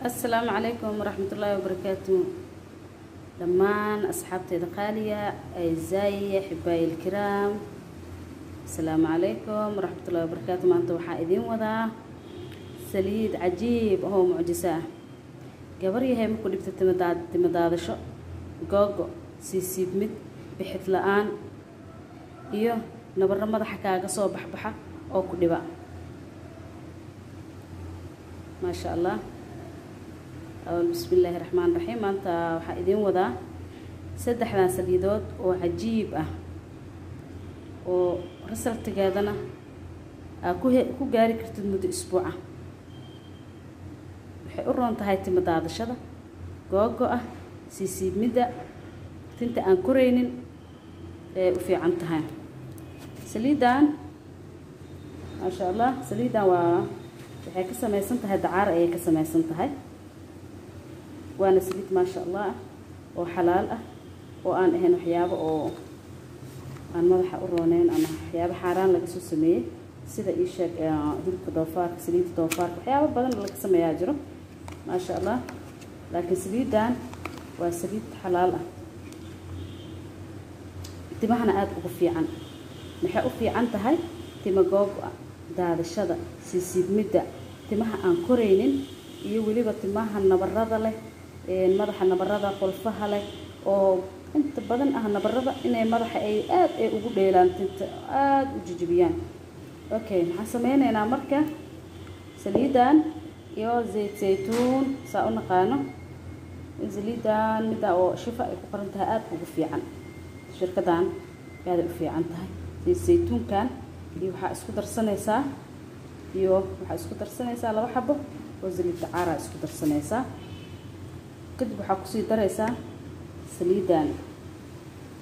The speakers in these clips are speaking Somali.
السلام عليكم ورحمة الله وبركاته. دمان أصحابتي الغالية أعزائي أحبائي الكرام، السلام عليكم ورحمة الله وبركاته. ما أنتم حائدين وذا سليد عجيب وهو معجزة. قبري هي ممكن تمداد شو جوجو سيسيب مد بحث الآن إيوه نبر ماذا حكى قصو بحبحة أو كدبا ما شاء الله. بسم الله الرحمن الرحيم. أنت حائدين وذا سدحنا سليدود وعجيب ورسلت جادنا كو جاري كرت مدة أسبوع بحقرون تهاي تمداد الشذا جوجو سيسي مدة تنت أنكرين وفي عنتها سليدان ما شاء الله. سليدان وحكي كسمة سنتها دعارة أي كسمة سنتها وانا سليت ما شاء الله وحلال وان اهن وحيابه او ان مدح urooneyn ama waxyaabo xaraan laga soo sameeyay sida ii sheeg hilibka doofaarka saliid doofaarka waxyaabo badan laga sameeyaa jiro ma sha Allah. laakiin saliidan waa saliid xalaal timahana aad ugu fiican. maxay u fiican tahay tima goob daadashada siisiidmida timaha aan koreynin iyo waliba timaha nabarrada leh madaxa nabarrada qolfaha leh oo inta badan nabarrada inay madaxa ay aad ugu dheelaan tinta aad u jijibiyaan. okay maxaan sameynaynaa marka saliidan iyo zeyt zeytuun saa u naqaano. saliidan mida oo shifa ay ku qoran tahay aad ugu fiican shirkadan aad u fiican tahay. zeyt zeytuunkan iyo waxa isku darsanaysaa laba xabo oo saliid dacaara isku darsanaysaa. kadib waxa ku sii daraysaa saliidan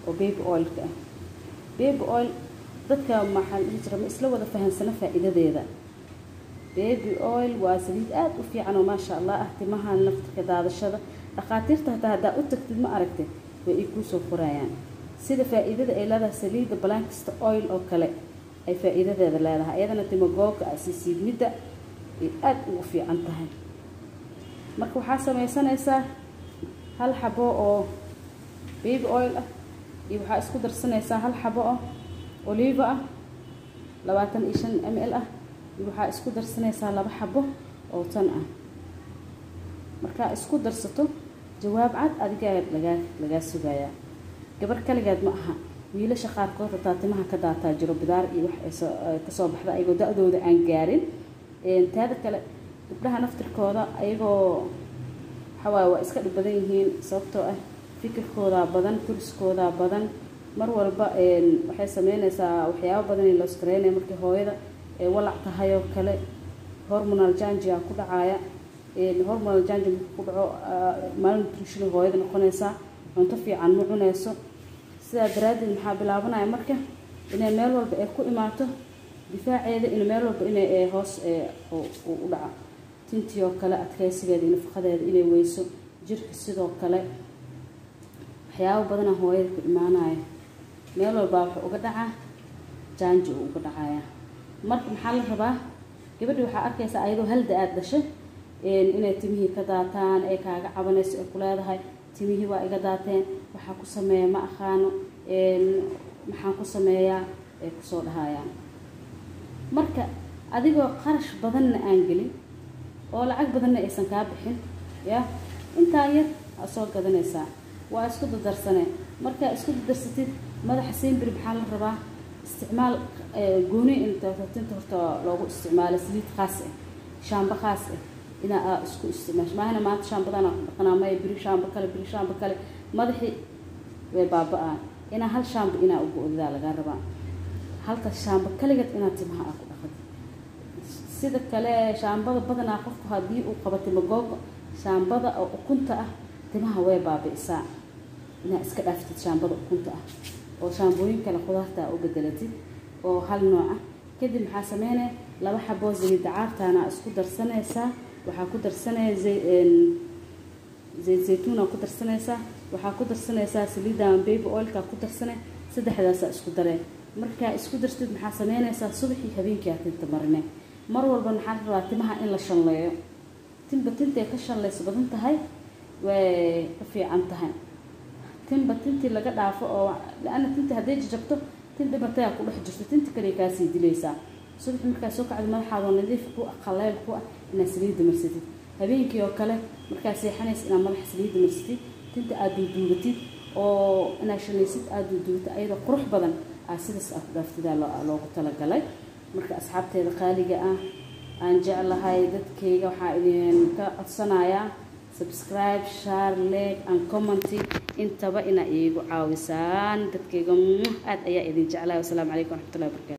oo baby oil ka baby oil dadka maxal jira ma isla wada fahansana faa'iidadeeda. baby oil waa saliid aad u fiican oo ma sha Allah timaha nafta daadashada dhaqaatiirta hadaa u tagtid ma aragtay way ku soo qorayaan sida faa'iidada ay leedahay saliida blankista oil oo kale ay faa'iidadeeda leedahay. ayadana timo googa siisiidmida aad ugu fiican tahay. marka waxa sameeysanaysaa hal xabo oo baby oil iyo waxa isku darsanaysaa hal xabo oo olive 25 ml iyo waxa isku darsanaysaa laba xabo oo tan marka isku darsato jawaab cad adiga laga sugaaya. gabar kaligeed ma aha wiilasha qaarkood taatimaha ka daataa jiro bidaar iyo wax ka soo baxda ayagoo da'dooda aan gaarin. taada kale gabdhaha naftirkooda ayagoo waa iska dhib badan yihiin sababtoo fikirkooda badan kuriskooda badan mar walba waxay sameynaysaa waxyaabo badan in la iskareenay markii hooyada walac tahay oo kale hormonal change ku dhacaya. hormonal change ku dhaco malnutrition hooyada noqonaysa cunto fiican ma cunayso. sida daraaddeed maxaa bilaabanaya marka inay meel walba ay ku imaato difaaceeda in meel walba inay hoos u dhaco tintii oo kale adkaysigeeda iyo nafaqadeeda inay weyso jirka sidoo kale waxyaabo badan hooyada ku imaanaya meel walba wax uga dhaca janji uga dhacaya. marka maxaa la rabaa gabadha waxa arkaysaa ayadoo hal da aad dhashay inay timihii ka daataan ay kaaga cabanayso ay ku leedahay timihii waa iga daateen waxa ku sameeyaa ma aqaano maxaan ku sameeyaa ay ku soo dhahayaan. marka adigoo qarash badanna aan gelin oo lacag badanna aysan ka bixin ya inta yar soo gadanaysaa waa isku darsanay. marka isku darsatid madaxa siinbir maxaa la rabaa isticmaal gooni inta tinta horta loogu isticmaalo saliid khaas shaamba khaas ina isku isticmaasho maahna maanta shaambadana dhaqanaamay biri shaamba kale madaxi way baabaa ina hal shaamba ina ugu odaa laga rabaa halka shaamba kaligeed ina timaha ku dhaqad. sida kale shaambada badana qofku hadii uu qabatay magoogo shaambada oo ukunta timaha way baabiisaa ina iska dhaaftid shaambada ukunta oo shaambooyin kale khudaarta u bedelatid oo hal nooc kadib maxaa sameynay laba xabo saliid dacaartana isku darsanaysaa. waxa ku darsanaysaa zeyt zeytuun ku darsanaysaa waxa ku darsanaysaa saliidan baby oil ka ku darsanay saddexdaas isku dareen. marka isku dartid maxaa sameynaysaa subaxii habeenkii aad tinta marinay mar walba maxaa rabaa timaha in la shanleeyo tinba tintay ka shanlayso badan tahay way ka fiican tahay tinba tintii laga dhaafo oo laana tinta hadday jabto tin dhibatay ku dhex jirto tinta kale ka sii dilaysaa subax markaa soo kacdo madaxaada nadiif ku qallayl ku ina saliid marsatid habeenkii oo kale markaa seexanaysa ina madax saliid marsatid tinta aad duubatid oo ina shanaysid aad duubata ayada qurux badan sidaas aad dhaaftida loogu talagalay marka asxaabteeda qaaliga ah aan jeclahay dadkayga waxa idin ka codsanayaa subscribe share like and comment intaba ina iigu caawisaan dadkayga aad ayaa idin jeclahay. Wassalaamu calaykum waraxmatullaahi wabarakaatuh.